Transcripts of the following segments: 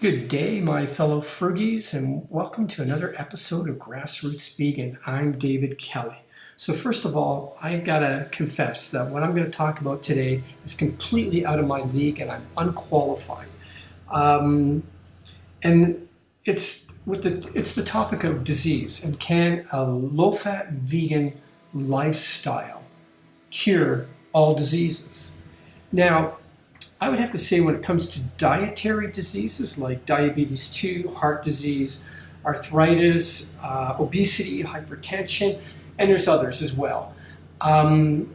Good day, my fellow Frugies, and welcome to another episode of Grassroots Vegan. I'm David Kelly. So first of all, I gotta confess that what I'm gonna talk about today is completely out of my league and I'm unqualified. And it's the topic of disease, and can a low-fat vegan lifestyle cure all diseases? Now, I would have to say when it comes to dietary diseases like diabetes 2, heart disease, arthritis, obesity, hypertension, and there's others as well. The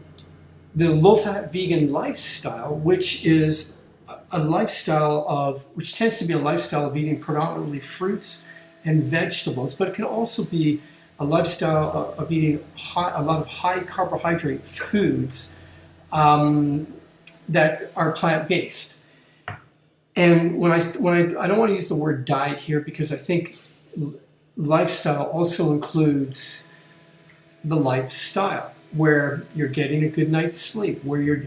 low-fat vegan lifestyle, which is which tends to be a lifestyle of eating predominantly fruits and vegetables, but it can also be a lifestyle of eating a lot of high carbohydrate foods that are plant-based. And when I don't want to use the word diet here because I think lifestyle also includes the lifestyle where you're getting a good night's sleep, where you're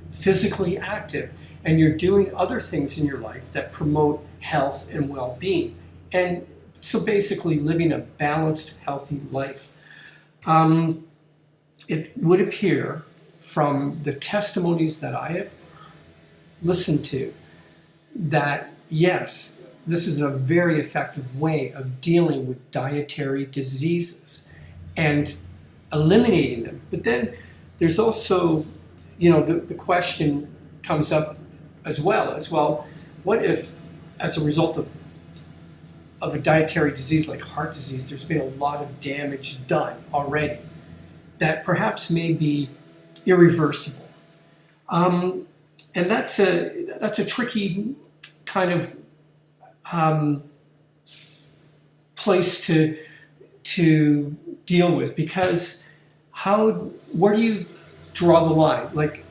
physically active, and you're doing other things in your life that promote health and well-being. And so basically living a balanced, healthy life. It would appear from the testimonies that I have listened to that yes, this is a very effective way of dealing with dietary diseases and eliminating them. But then there's also, the question comes up as well, what if as a result of a dietary disease like heart disease, there's been a lot of damage done already that perhaps may be irreversible. And that's a tricky kind of place to deal with, because where do you draw the line? Like,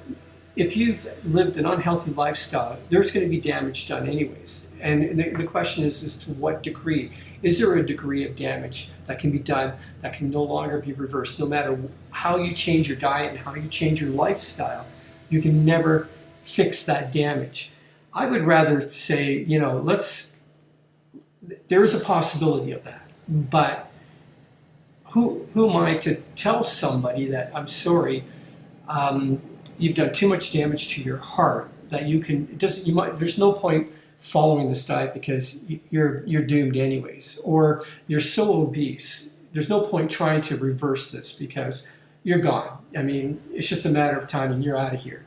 if you've lived an unhealthy lifestyle, there's going to be damage done anyways. And the question is as to what degree. Is there a degree of damage that can be done that can no longer be reversed? No matter how you change your diet and how you change your lifestyle, you can never fix that damage. I would rather say, there is a possibility of that. But who am I to tell somebody that, I'm sorry, you've done too much damage to your heart, that there's no point following this diet because you're doomed anyways, or you're so obese, there's no point trying to reverse this because you're gone. I mean, it's just a matter of time and you're out of here.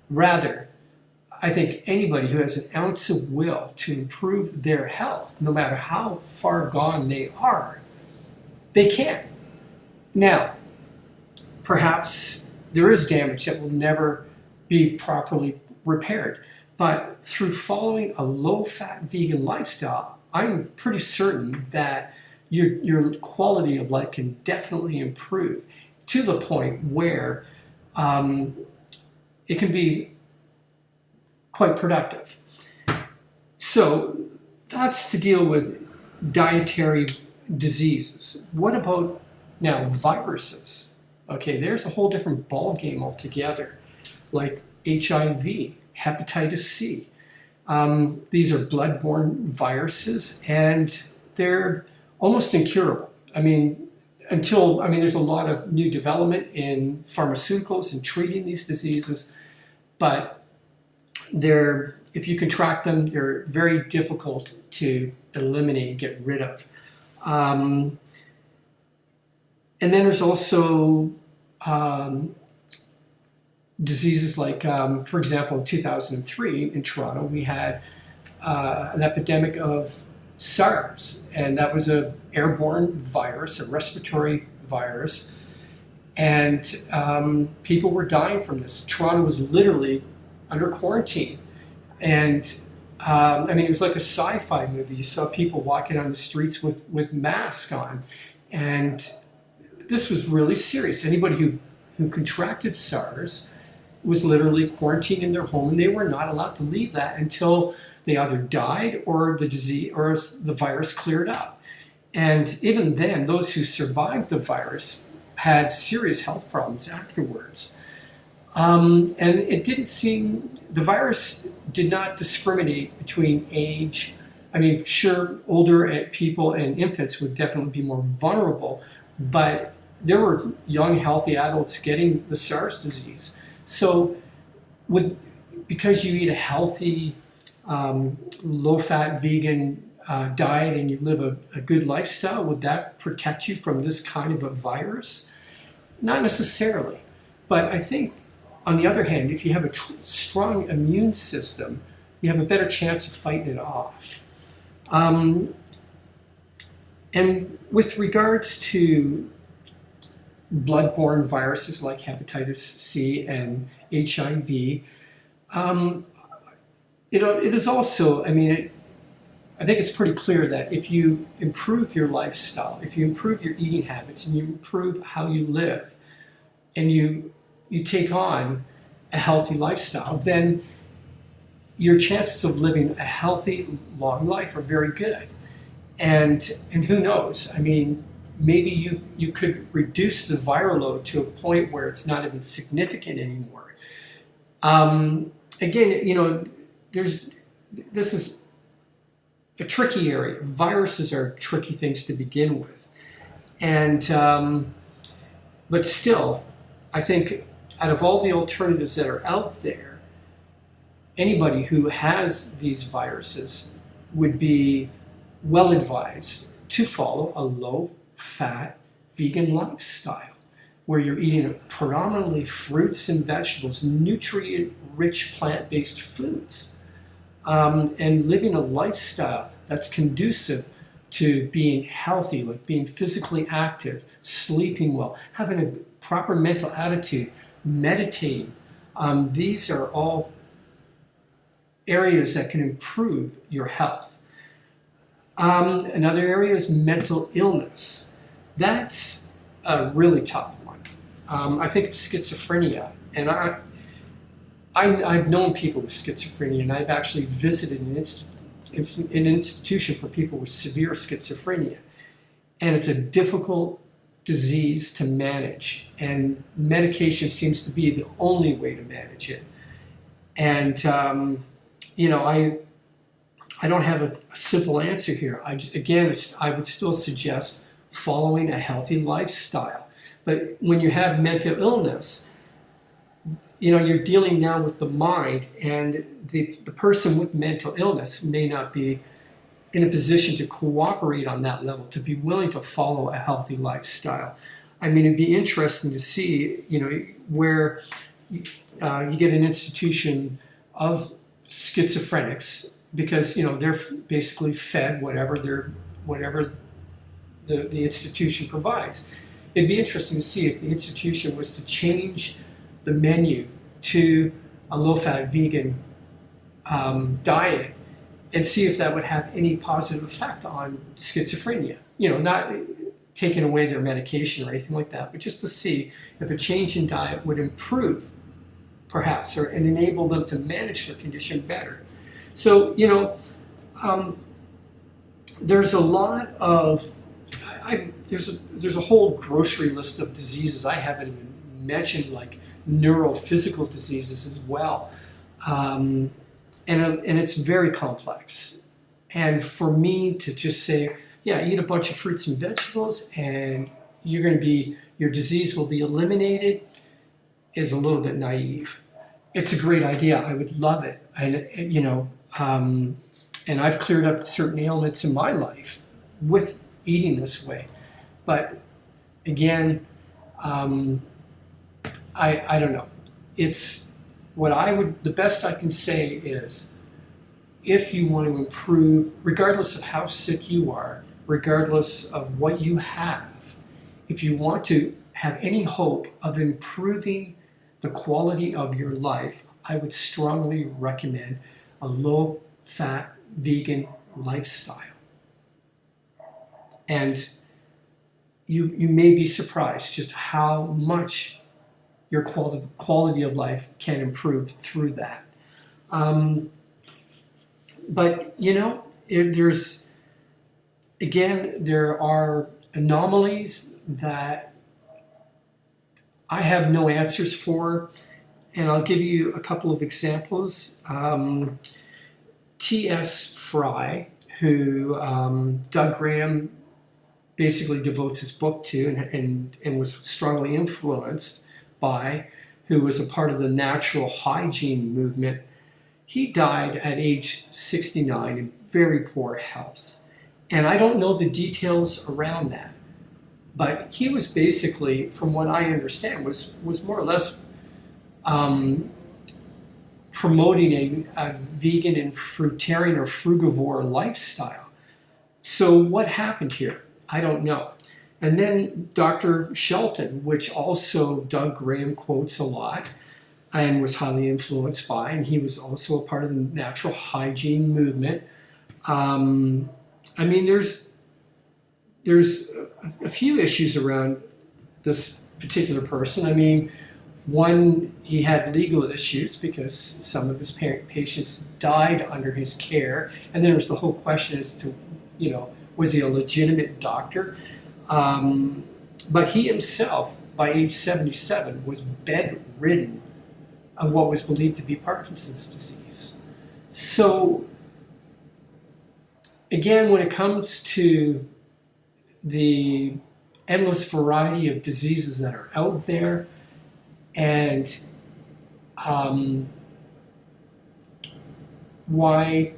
Rather, I think anybody who has an ounce of will to improve their health, no matter how far gone they are, they can. Now, perhaps there is damage that will never be properly repaired. But through following a low-fat vegan lifestyle, I'm pretty certain that your quality of life can definitely improve to the point where it can be quite productive. So that's to deal with dietary diseases. What about now viruses? Okay, there's a whole different ball game altogether, like HIV, hepatitis C. These are blood-borne viruses, and they're almost incurable. There's a lot of new development in pharmaceuticals in treating these diseases, but if you contract them, they're very difficult to eliminate, get rid of. And then there's also diseases like, for example, in 2003 in Toronto, we had an epidemic of SARS, and that was an airborne virus, a respiratory virus, and people were dying from this. Toronto was literally under quarantine, and it was like a sci-fi movie. You saw people walking on the streets with masks on, and this was really serious. Anybody who contracted SARS was literally quarantined in their home, and they were not allowed to leave that until they either died or the disease or the virus cleared up. And even then, those who survived the virus had serious health problems afterwards. And the virus did not discriminate between age, I mean, sure, older people and infants would definitely be more vulnerable, but there were young, healthy adults getting the SARS disease. So, because you eat a healthy, low-fat, vegan diet and you live a good lifestyle, would that protect you from this kind of a virus? Not necessarily. But I think, on the other hand, if you have a strong immune system, you have a better chance of fighting it off. And with regards to bloodborne viruses like hepatitis C and HIV, it is also, I mean, I think it's pretty clear that if you improve your lifestyle, if you improve your eating habits and you improve how you live, and you take on a healthy lifestyle, then your chances of living a healthy, long life are very good. And who knows? I mean, maybe you could reduce the viral load to a point where it's not even significant anymore. Again, this is a tricky area. Viruses are tricky things to begin with. And, but still, I think out of all the alternatives that are out there, anybody who has these viruses would be well advised to follow a low-fat vegan lifestyle where you're eating predominantly fruits and vegetables, nutrient-rich plant-based foods, and living a lifestyle that's conducive to being healthy, like being physically active, sleeping well, having a proper mental attitude, meditating. These are all areas that can improve your health. Another area is mental illness. That's a really tough one. I think it's schizophrenia, and I've known people with schizophrenia, and I've actually visited an institution for people with severe schizophrenia, and it's a difficult disease to manage, and medication seems to be the only way to manage it. And I don't have a simple answer here. I would still suggest following a healthy lifestyle. But when you have mental illness, you're dealing now with the mind, and the person with mental illness may not be in a position to cooperate on that level, to be willing to follow a healthy lifestyle. I mean, it'd be interesting to see, where you get an institution of schizophrenics, because they're basically fed whatever the institution provides. It'd be interesting to see if the institution was to change the menu to a low-fat vegan diet, and see if that would have any positive effect on schizophrenia. Not taking away their medication or anything like that, but just to see if a change in diet would improve, perhaps, and enable them to manage their condition better. So, there's a lot of, there's a whole grocery list of diseases I haven't even mentioned, like neurophysical diseases as well. And it's very complex. And for me to just say, yeah, eat a bunch of fruits and vegetables and your disease will be eliminated, is a little bit naive. It's a great idea. I would love it. And I've cleared up certain ailments in my life with eating this way. But again, I don't know. It's the best I can say is, if you want to improve, regardless of how sick you are, regardless of what you have, if you want to have any hope of improving the quality of your life, I would strongly recommend a low-fat vegan lifestyle. And you may be surprised just how much your quality of life can improve through that. But there are anomalies that I have no answers for, and I'll give you a couple of examples. T.S. Fry, who Doug Graham basically devotes his book to and was strongly influenced by, who was a part of the natural hygiene movement. He died at age 69 in very poor health. And I don't know the details around that. But he was basically, from what I understand, was more or less promoting a vegan and fruitarian or frugivore lifestyle. So what happened here? I don't know. And then Dr. Shelton, which also Doug Graham quotes a lot and was highly influenced by, and he was also a part of the natural hygiene movement. I mean, there's a few issues around this particular person. I mean, one, he had legal issues because some of his patients died under his care, and then there was the whole question as to, was he a legitimate doctor? But he himself, by age 77, was bedridden of what was believed to be Parkinson's disease. So, again, when it comes to the endless variety of diseases that are out there, and why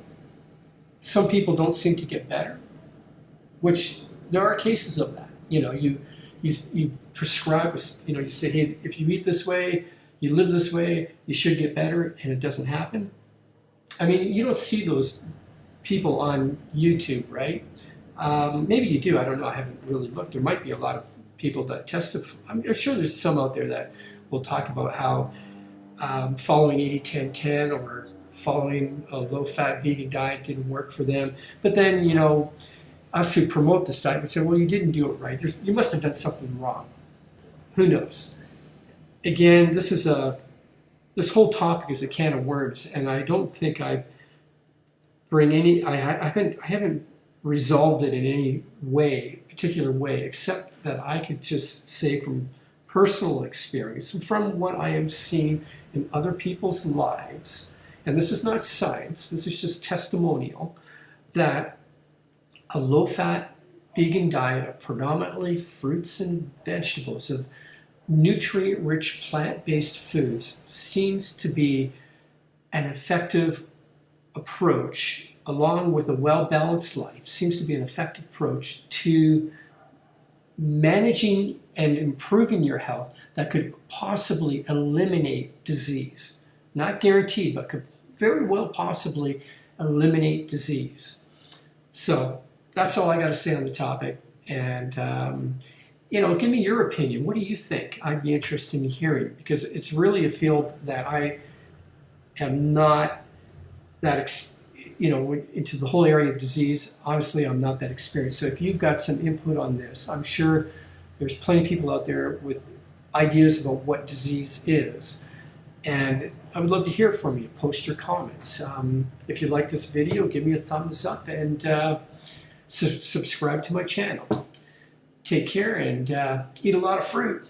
some people don't seem to get better, which there are cases of that. You prescribe, you say, hey, if you eat this way, you live this way, you should get better, and it doesn't happen. I mean, you don't see those people on YouTube, right? Maybe you do, I don't know, I haven't really looked. There might be a lot of people that testify. I'm sure there's some out there that will talk about how following 80-10-10 or following a low-fat vegan diet didn't work for them. But then, us who promote this diet would say, well, you didn't do it right. You must have done something wrong. Who knows? Again, this whole topic is a can of worms, and I don't think I haven't resolved it in any particular way, except that I could just say from personal experience and from what I have seen in other people's lives, and this is not science, this is just testimonial, that a low-fat vegan diet of predominantly fruits and vegetables, of nutrient-rich plant-based foods, seems to be an effective approach, along with a well-balanced life, seems to be an effective approach to managing and improving your health that could possibly eliminate disease. Not guaranteed, but could very well possibly eliminate disease. So that's all I got to say on the topic. And, give me your opinion. What do you think? I'd be interested in hearing, because it's really a field that I am not that into the whole area of disease. Obviously, I'm not that experienced. So if you've got some input on this, I'm sure there's plenty of people out there with ideas about what disease is. And I would love to hear from you. Post your comments. If you like this video, give me a thumbs up and subscribe to my channel. Take care and eat a lot of fruit.